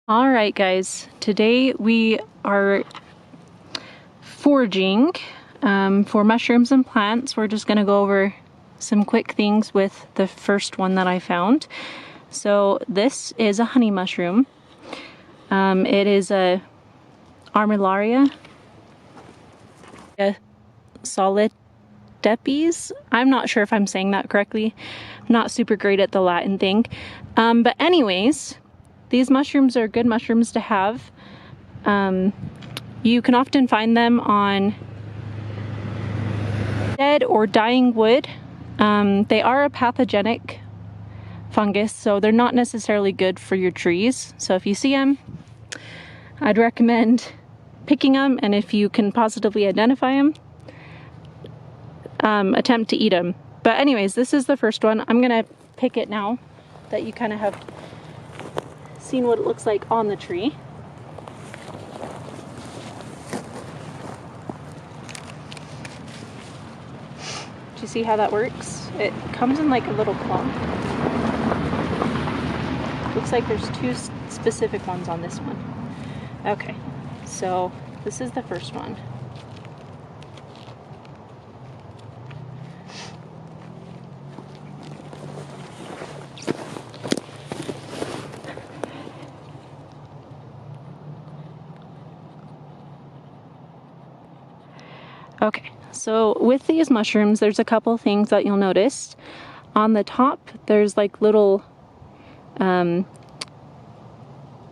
All right, guys, today we are foraging for mushrooms and plants. We're just going to go over some quick things with the first one that I found. So this is a honey mushroom. It is a Armillaria solidepes. I'm not sure if I'm saying that correctly. I'm not super great at the Latin thing. But anyways, these mushrooms are good mushrooms to have. You can often find them on dead or dying wood. They are a pathogenic fungus, so they're not necessarily good for your trees. So if you see them, I'd recommend picking them, and if you can positively identify them, attempt to eat them. But anyways, this is the first one. I'm gonna pick it now that you kind of have seen what it looks like on the tree. Do you see how that works? It comes in like a little clump. Looks like there's two specific ones on this one. Okay, so this is the first one. Okay, so with these mushrooms, there's a couple things that you'll notice. On the top, there's like little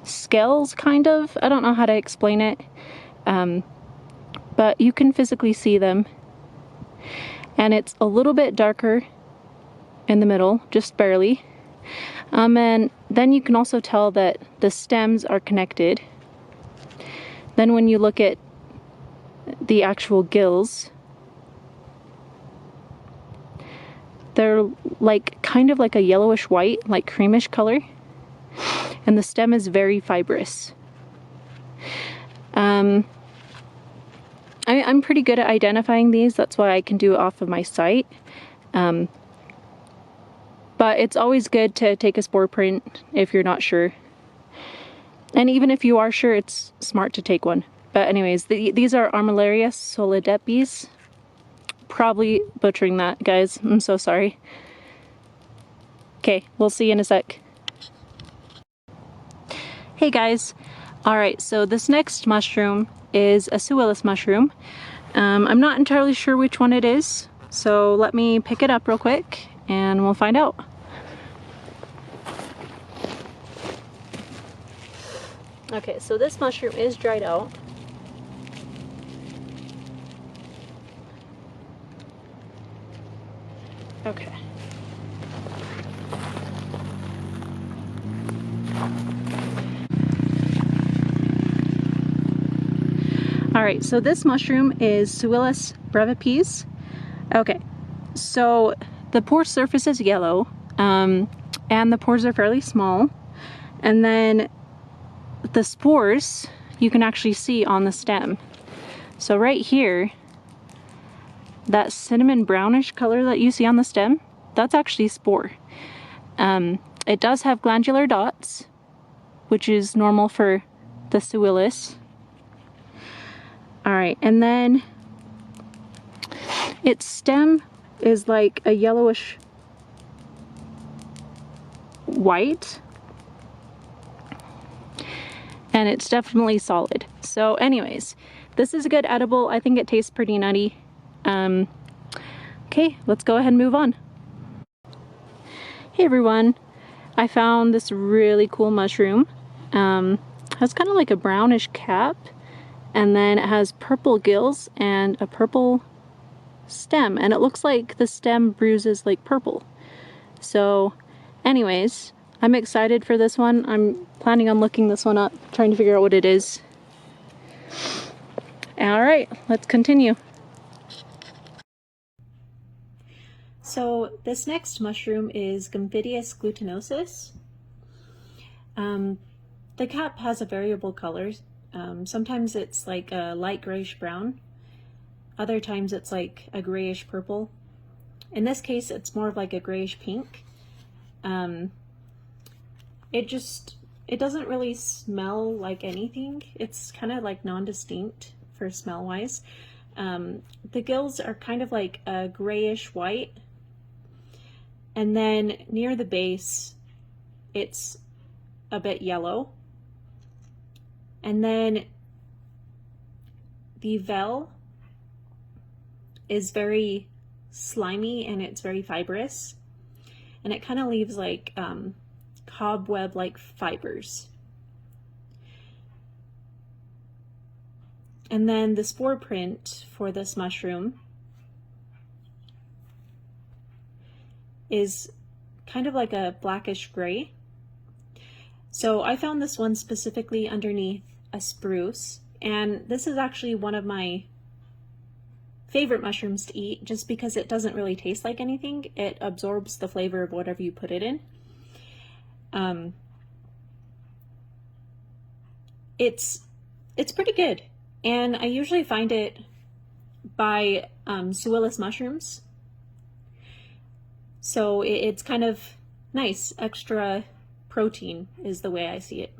scales, kind of. I don't know how to explain it, but you can physically see them. And it's a little bit darker in the middle, just barely. And then you can also tell that the stems are connected. Then when you look at the actual gills, they're like kind of like a yellowish white, like creamish color, and the stem is very fibrous. I'm pretty good at identifying these, that's why I can do it off of my site. But it's always good to take a spore print if you're not sure. And even if you are sure, it's smart to take one. But anyways, these are Armillaria solidepes. Probably butchering that, guys. I'm so sorry. Okay, we'll see you in a sec. Hey guys. Alright, so this next mushroom is a Soulless mushroom. I'm not entirely sure which one it is, so let me pick it up real quick and we'll find out. Okay, so this mushroom is dried out. Okay. Alright, so this mushroom is Soulless brevipes. Okay, so the pore surface is yellow, and the pores are fairly small. And then the spores you can actually see on the stem. So right here, that cinnamon brownish color that you see on the stem, that's actually spore. It does have glandular dots, which is normal for the Soulless. Alright, and then its stem is like a yellowish white, and it's definitely solid. So anyways, this is a good edible. I think it tastes pretty nutty. Okay, let's go ahead and move on. Hey everyone, I found this really cool mushroom. It has kind of like a brownish cap, and then it has purple gills and a purple stem, and it looks like the stem bruises like purple. So anyways, I'm excited for this one. I'm planning on looking this one up, trying to figure out what it is. Alright, let's continue. So this next mushroom is Gymphidius glutinosus. The cap has a variable color. Sometimes it's like a light grayish brown. Other times it's like a grayish purple. In this case, it's more of like a grayish pink. It it doesn't really smell like anything. It's kind of like non-distinct for smell wise. The gills are kind of like a grayish white, and then near the base it's a bit yellow, and then the veil is very slimy and it's very fibrous, and it kind of leaves like cobweb like fibers. And then the spore print for this mushroom is kind of like a blackish gray. So I found this one specifically underneath a spruce, and this is actually one of my favorite mushrooms to eat just because it doesn't really taste like anything. It absorbs the flavor of whatever you put it in. It's pretty good. And I usually find it by Soulless Mushrooms. So it's kind of nice, extra protein is the way I see it.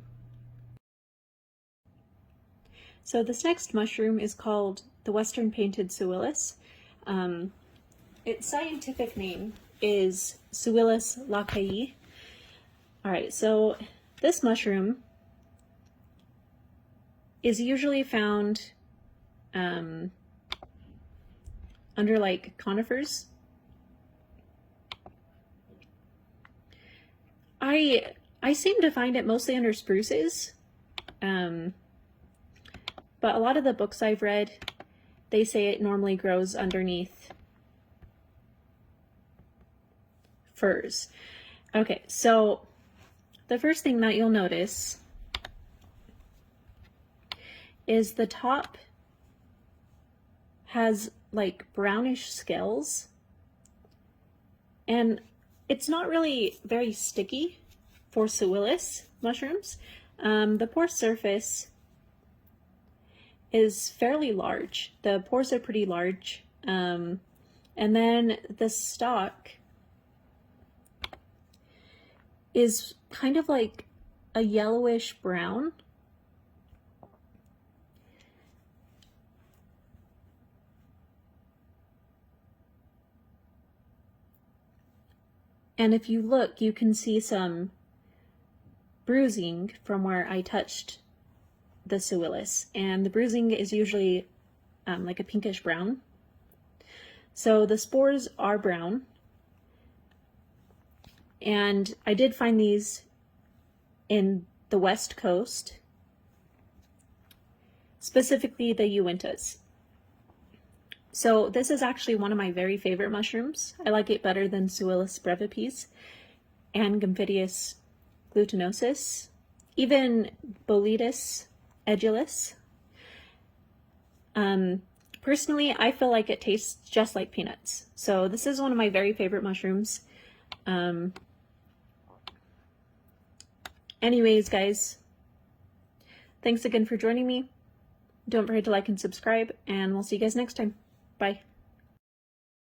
So this next mushroom is called the Western Painted Soulless. Its scientific name is Soulless lacai. Alright, so this mushroom is usually found under like conifers. I seem to find it mostly under spruces, but a lot of the books I've read, they say it normally grows underneath firs. Okay, so the first thing that you'll notice is the top has like brownish scales, and it's not really very sticky for Soulless mushrooms. The pore surface is fairly large. The pores are pretty large, and then the stalk is kind of like a yellowish brown. And if you look, you can see some bruising from where I touched the Soulless, and the bruising is usually like a pinkish brown. So the spores are brown, and I did find these in the West Coast, specifically the Uintas. So this is actually one of my very favorite mushrooms. I like it better than Soulless brevipies and Gymphidius glutinosus, even Boletus edulis. Personally, I feel like it tastes just like peanuts. So this is one of my very favorite mushrooms. Anyways, guys, thanks again for joining me. Don't forget to like and subscribe, and we'll see you guys next time. Bye.